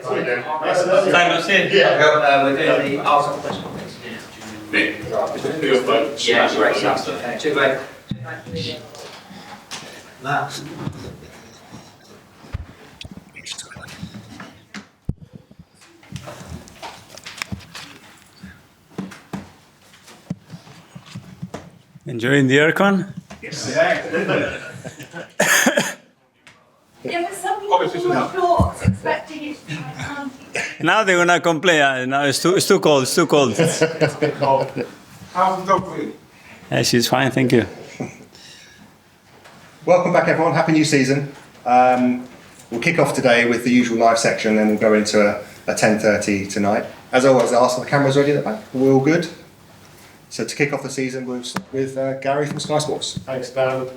We're doing the Arsenal press conference. Yeah, great stuff. Too great. Enjoying the aircon? Yes. Yeah, but some people were shorts expecting it to be Now they're gonna complain. Now it's too cold. It's too cold. It's a bit cold. How's the dog for you? Yeah, she's fine. Thank you. Welcome back, everyone. Happy new season. We'll kick off today with the usual live section, and then we'll go into a 10:30 tonight. As always, I'll ask the cameras ready at the back. We're all good. So to kick off the season, we'll start with Gary from Sky Sports. Thanks, Dan.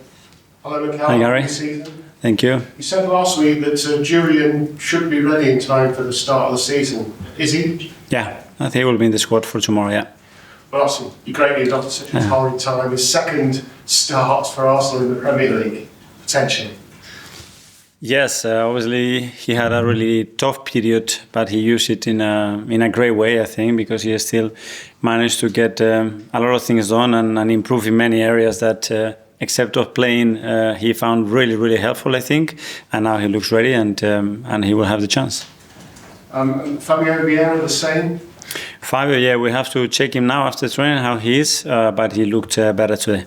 Hello, Mikel. Hi, Gary. Happy season. Thank you. You said last week that Julian should be ready in time for the start of the season. Is he? Yeah, I think he will be in the squad for tomorrow. Yeah. Well, awesome. You great news after such a torrid time. His second start for Arsenal in the Premier League, potentially. Yes, obviously he had a really tough period, but he used it in a great way, I think, because he has still managed to get a lot of things done and improve in many areas that, except of playing, he found really, really helpful, I think. And now he looks ready, and he will have the chance. Fabio Vieira the same. Fabio, yeah, we have to check him now after training how he is, but he looked better today.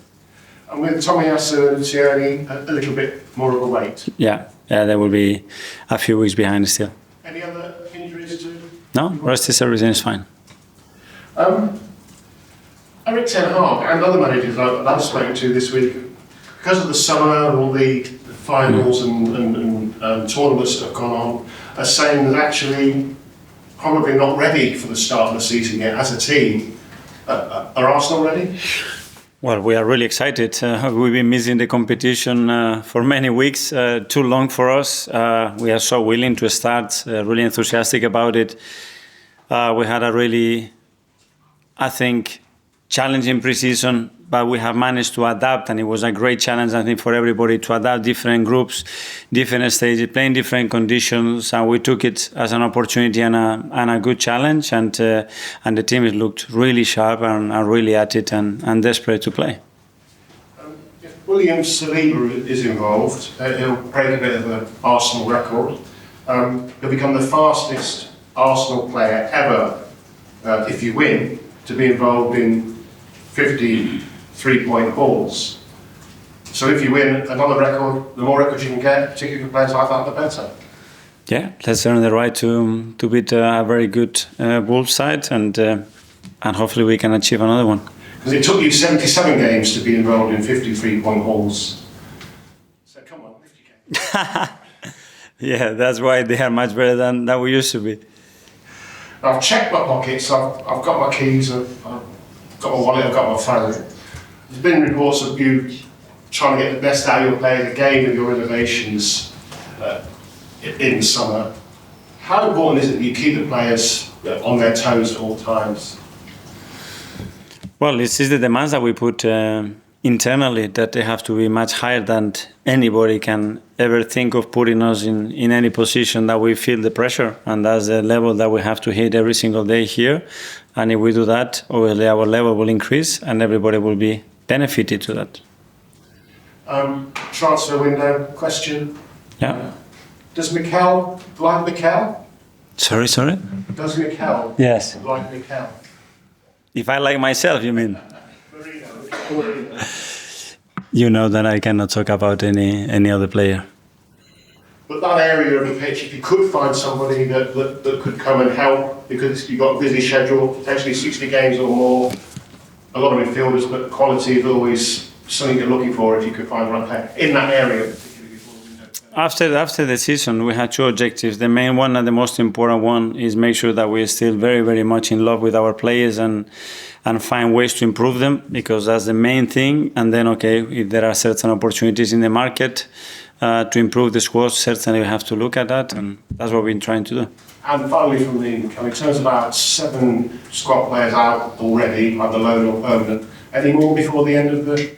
And with Tomiyasu and Tierney a little bit more of a wait. Yeah, there will be a few weeks behind still. Any other injuries to? No, rest is everything is fine. Eric Ten Hag and other managers I've spoken to this week, because of the summer and all the finals and tournaments that have gone on, are saying that actually probably not ready for the start of the season yet as a team. Are Arsenal ready? Well, we are really excited. We've been missing the competition for many weeks, too long for us. We are so willing to start, really enthusiastic about it. We had a really, I think, challenging pre-season, but we have managed to adapt, and it was a great challenge, I think, for everybody to adapt different groups, different stages, playing different conditions, and we took it as an opportunity and a good challenge, and the team looked really sharp and really at it and desperate to play. If William Saliba is involved, he'll break a bit of an Arsenal record. He'll become the fastest Arsenal player ever, if you win, to be involved in 50 three-point balls. So if you win another record, the more records you can get, particularly for players like that, the better. Yeah, let's earn the right to beat a very good Wolves side, and hopefully we can achieve another one. Because it took you 77 games to be involved in 50 three-point balls. So come on, if you can. Yeah, that's why they are much better than we used to be. I've checked my pockets, I've got my keys, I've got my wallet, I've got my phone. There's been reports of you trying to get the best out of your players, again with your innovations in the summer. How important is it that you keep the players on their toes at all times? Well, this is the demands that we put internally, that they have to be much higher than anybody can ever think of putting us in any position that we feel the pressure, and that's the level that we have to hit every single day here. And if we do that, obviously our level will increase and everybody will be benefited to that. Transfer window question. Yeah. Does Mikel like Mikel? Sorry? Does Mikel Yes. like Mikel? If I like myself, you mean? Merino. You know that I cannot talk about any other player. But that area of the pitch, if you could find somebody that could come and help, because you've got a busy schedule, potentially 60 games or more, a lot of midfielders, but quality is always something you're looking for if you could find the right player in that area. After the season, we had two objectives. The main one and the most important one is make sure that we're still very, very much in love with our players and find ways to improve them, because that's the main thing. And then, okay, if there are certain opportunities in the market to improve the squad, certainly we have to look at that, and that's what we've been trying to do. And finally from me, in terms of about 7 squad players out already, either loan or permanent, any more before the end of the...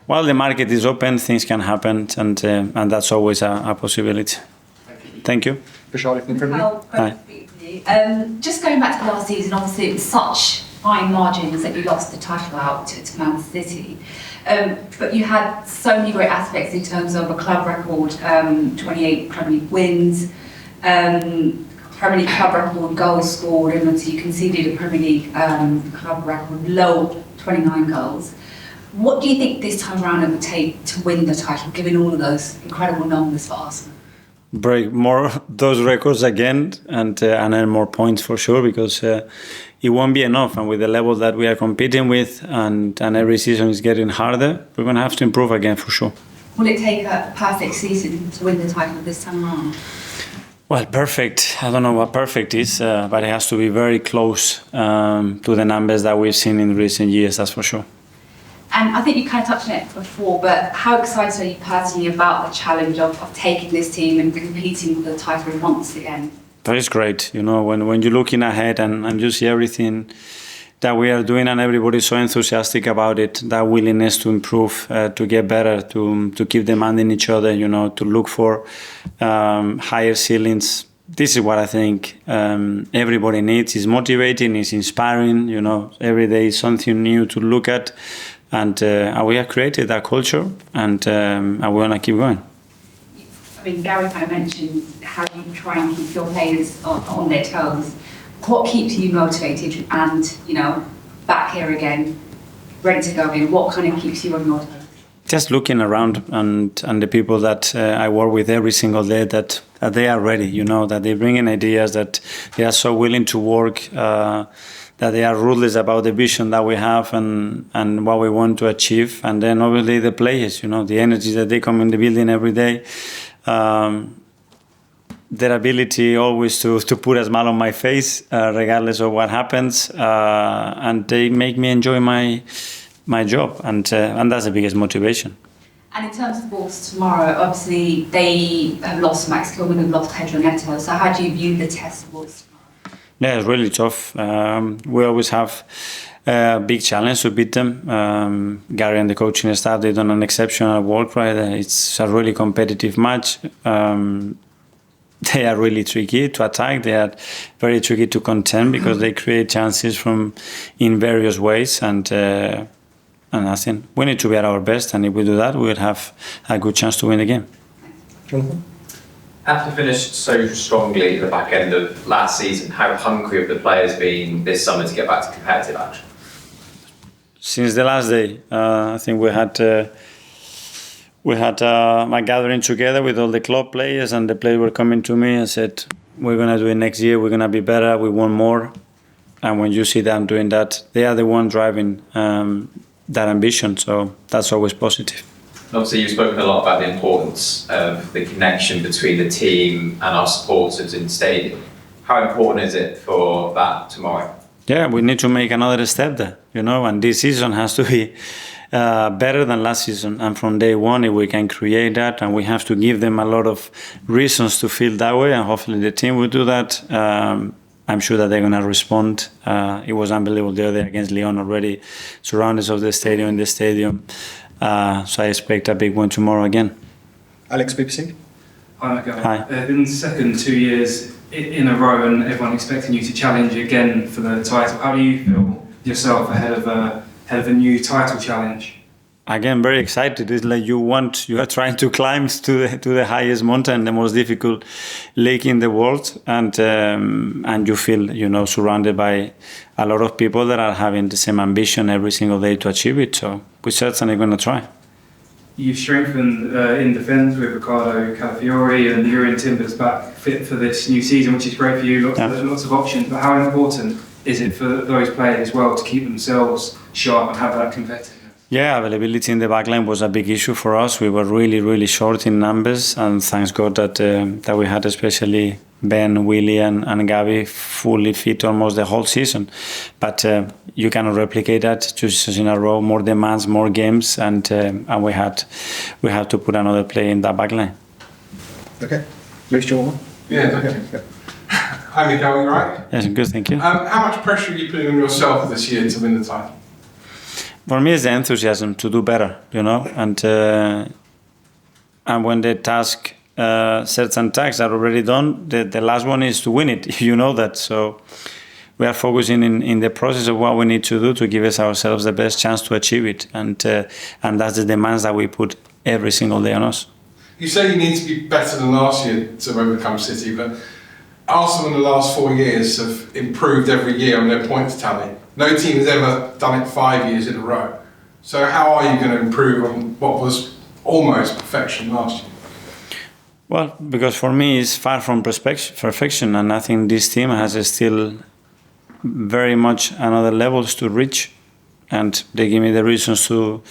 Well, the market is open, things can happen, and that's always a possibility. Thank you. Thank you. for Charlie from the Premier League. Great to speak with you. Just going back to last season, obviously it was such fine margins that you lost the title out to Man City. But you had so many great aspects in terms of a club record, 28 Premier League wins, Premier League club record goals scored, and obviously you conceded a Premier League club record low 29 goals. What do you think this time around it would take to win the title, given all of those incredible numbers for Arsenal? Break more those records again and earn more points for sure, because it won't be enough. And with the level that we are competing with, and every season is getting harder, we're going to have to improve again for sure. Will it take a perfect season to win the title this time around? Well, perfect. I don't know what perfect is, but it has to be very close to the numbers that we've seen in recent years, that's for sure. And I think you kind of touched on it before, but how excited are you personally about the challenge of taking this team and competing for the title once again? That is great. You know, when you're looking ahead and you see everything that we are doing and everybody's so enthusiastic about it, that willingness to improve, to get better, to keep demanding each other, you know, to look for higher ceilings. This is what I think everybody needs. It's motivating, it's inspiring, you know, every day is something new to look at. And we have created that culture, and we want to keep going. I mean, Gary kind of mentioned how you try and keep your players on their toes. What keeps you motivated and, you know, back here again, ready to go in? What kind of keeps you on your toes? Just looking around and the people that I work with every single day, that they are ready, you know, that they bring in ideas, that they are so willing to work, that they are ruthless about the vision that we have and what we want to achieve. And then obviously the players, you know, the energy that they come in the building every day, their ability always to put a smile on my face, regardless of what happens. And they make me enjoy my job, and that's the biggest motivation. And in terms of Wolves tomorrow, obviously they have lost Max Kilman and lost Pedro Neto. So how do you view the test of Wolves tomorrow? Yeah, it's really tough. We always have a big challenge to beat them. Gary and the coaching staff, they've done an exceptional work, right? It's a really competitive match. They are really tricky to attack. They are very tricky to contend because they create chances in various ways. And I think we need to be at our best. And if we do that, we would have a good chance to win the game. Jonathan? After finished so strongly at the back end of last season, how hungry have the players been this summer to get back to competitive action? Since the last day, I think we had a gathering together with all the club players, and the players were coming to me and said, we're going to do it next year, we're going to be better, we want more. And when you see them doing that, they are the one driving that ambition, so that's always positive. Obviously, you've spoken a lot about the importance of the connection between the team and our supporters in the stadium. How important is it for that tomorrow? Yeah, we need to make another step there, you know, and this season has to be better than last season. And from day one, if we can create that, and we have to give them a lot of reasons to feel that way, and hopefully the team will do that. I'm sure that they're going to respond. It was unbelievable the other day against Lyon already, surroundings of the stadium, in the stadium. So I expect a big one tomorrow again. Alex, BBC? Hi, Mikel. Hi. In the second 2 years in a row, and everyone expecting you to challenge again for the title, how do you feel yourself ahead of a new title challenge? Again, very excited. It's like you are trying to climb to the highest mountain, the most difficult lake in the world, and you feel, you know, surrounded by a lot of people that are having the same ambition every single day to achieve it. So we're certainly going to try. You've strengthened in defence with Ricardo Calafiori and Jurien Timbers back fit for this new season, which is great for you. Lots of options. But how important is it for those players as well to keep themselves sharp and have that competitiveness? Yeah, availability in the backline was a big issue for us. We were really, really short in numbers, and thanks God that we had especially Ben, Willie and Gavi fully fit almost the whole season. But you cannot replicate that 2 seasons in a row, more demands, more games, and we had to put another player in that backline. Okay. Luis, do you want one? Yeah, thank you. Hi, Mikel, you right? Yes, good, thank you. How much pressure are you putting on yourself this year to win the title? For me, it's the enthusiasm to do better, you know, and when the task certain tasks are already done. The last one is to win it. You know that. So we are focusing in the process of what we need to do to give ourselves the best chance to achieve it. And that's the demands that we put every single day on us. You say you need to be better than last year to overcome City, but Arsenal in the last 4 years have improved every year on their points tally. No team has ever done it 5 years in a row. So how are you going to improve on what was almost perfection last year? Well, because for me it's far from perfection, and I think this team has still very much another levels to reach, and they give me the reasons to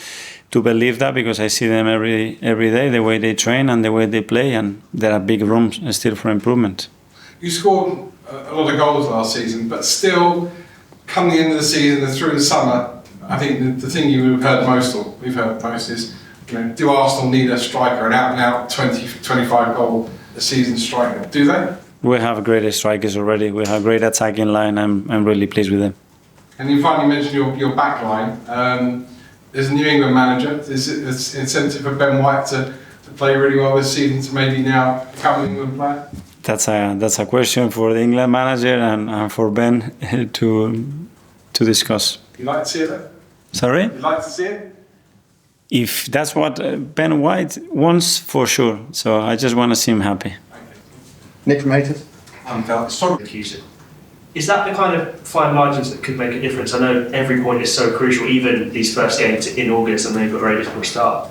believe that, because I see them every day, the way they train and the way they play, and there are big rooms still for improvement. You scored a lot of goals last season, but still, come the end of the season and through the summer, I think the thing we've heard most is, do Arsenal need a striker, an out-and-out 20-25 goal a season striker? Do they? We have great strikers already. We have great attacking line. I'm really pleased with them. And you finally mentioned your back line. There's a New England manager. Is it an incentive for Ben White to play really well this season to maybe now become an England player? That's a question for the England manager and for Ben to discuss. You'd like to see it though? Sorry? You'd like to see it? If that's what Ben White wants, for sure. So I just want to see him happy. Nick from Haters. Is that the kind of fine margins that could make a difference? I know every point is so crucial, even these first games in August, and they've got a very difficult start.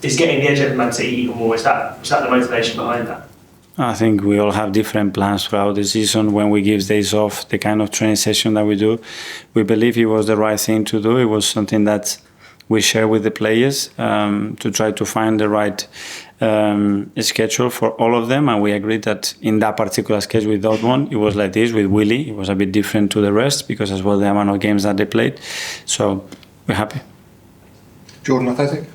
Is getting the edge over Man City even more, is that the motivation behind that? I think we all have different plans throughout the season. When we give days off, the kind of training session that we do, we believe it was the right thing to do. It was something that we share with the players to try to find the right schedule for all of them, and we agreed that in that particular schedule with Dortmund it was like this. With Willy it was a bit different to the rest, because as well the amount of games that they played, so we're happy. Jordan, Athletic.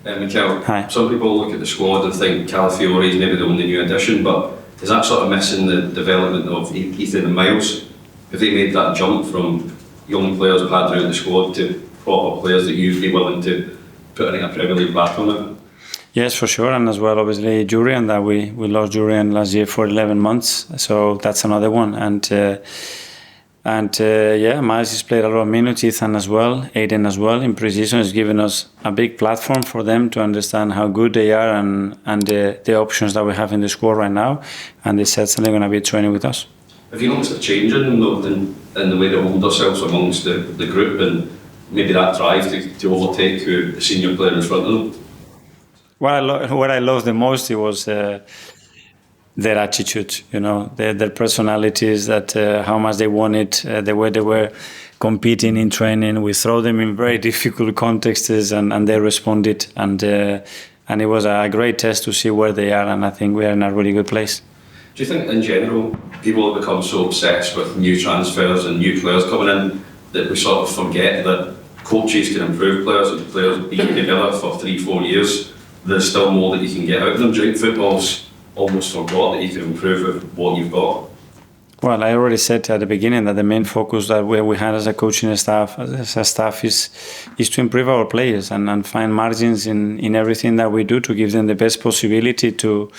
Mikel, Hi. some people look at the squad and think Calafiore is maybe the only new addition, but is that sort of missing the development of Ethan and Miles? Have they made that jump from young players we've had throughout the squad to proper players that you'd be willing to put in a Premier League platform now? Yes, for sure, and as well obviously Jurian, that we lost Jurian last year for 11 months, so that's another one. And Miles has played a lot of minutes, Ethan as well, Aiden as well. In pre-season has given us a big platform for them to understand how good they are and the options that we have in the squad right now, and they're certainly going to be training with us. Have you noticed a change in the way they hold themselves amongst the group, and maybe that drive to overtake the senior player in front of them? What I loved the most, it was their attitude, their personalities, that how much they want it, the way they were competing in training. We throw them in very difficult contexts and they responded, and it was a great test to see where they are, and I think we are in a really good place. Do you think in general people have become so obsessed with new transfers and new players coming in that we sort of forget that coaches can improve players, and players being together for 3-4 years, there's still more that you can get out of them? Do you think football's almost forgot that you can improve with what you've got? Well, I already said at the beginning that the main focus that we had as a coaching staff, is to improve our players and find margins in everything that we do to give them the best possibility to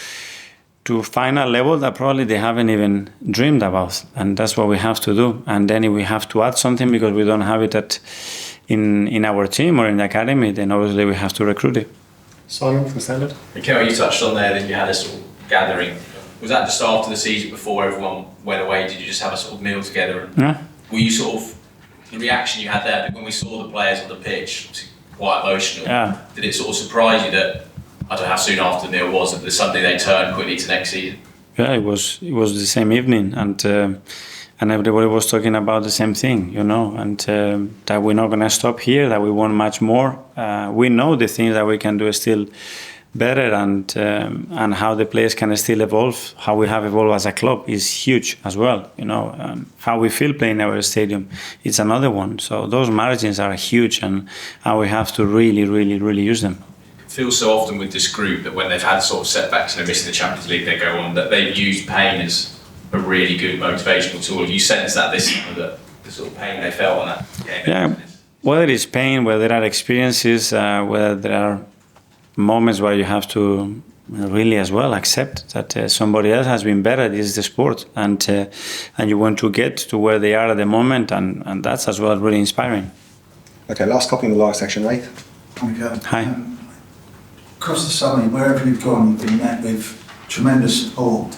find a level that probably they haven't even dreamed about, and that's what we have to do. And then if we have to add something because we don't have it in our team or in the academy, then obviously we have to recruit it. Simon from Standard. Mikel, you touched on there that you had a sort of gathering. Was that just after the season, before everyone went away? Did you just have a sort of meal together? Yeah. Were you sort of, the reaction you had there when we saw the players on the pitch, was quite emotional? Yeah. Did it sort of surprise you that, I don't know how soon after the meal was, that the Sunday they turned quickly to next season? Yeah, it was the same evening, and everybody was talking about the same thing, and that we're not going to stop here, that we want much more. We know the things that we can do still better, and how the players can still evolve, how we have evolved as a club is huge as well. How we feel playing our stadium, it's another one. So those margins are huge, and we have to really, really, really use them. It feels so often with this group that when they've had sort of setbacks and they're missing the Champions League, they go on, that they've used pain as a really good motivational tool. Have you sensed that this summer, that the sort of pain they felt on that game? Yeah, whether it's pain, whether there are experiences, whether there are moments where you have to really as well accept that somebody else has been better. This is the sport, and you want to get to where they are at the moment, and that's as well really inspiring. Okay, last copy in the live section, Raith. Hi. Across the summer, wherever you've gone, you've been met with tremendous support.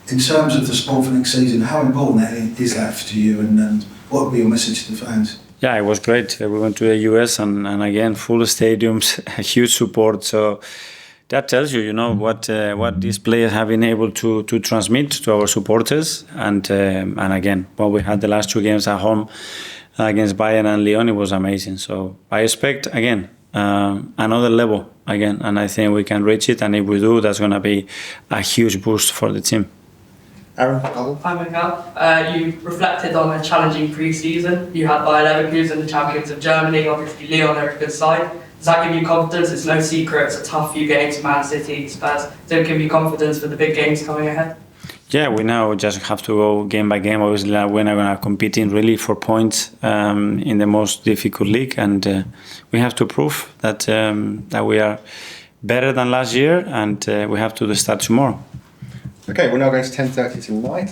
In terms of the sport for next season, how important is that to you, and what would be your message to the fans? Yeah, it was great. We went to the US and again, full stadiums, huge support. So that tells you, what these players have been able to transmit to our supporters. And again, what we had the last 2 games at home against Bayern and Lyon, it was amazing. So I expect, again, another level again, and I think we can reach it. And if we do, that's going to be a huge boost for the team. Aaron? Hi, Mikel. You reflected on a challenging pre-season. You had Bayer Leverkusen, the champions of Germany, obviously Lyon are a good side. Does that give you confidence? It's no secret, it's a tough few games, Man City, Spurs. Does it give you confidence for the big games coming ahead? Yeah, we now just have to go game by game. Obviously, we're not going to compete in really for points in the most difficult league, and we have to prove that we are better than last year, and we have to start tomorrow. Okay, we're now going to 10:30 tonight.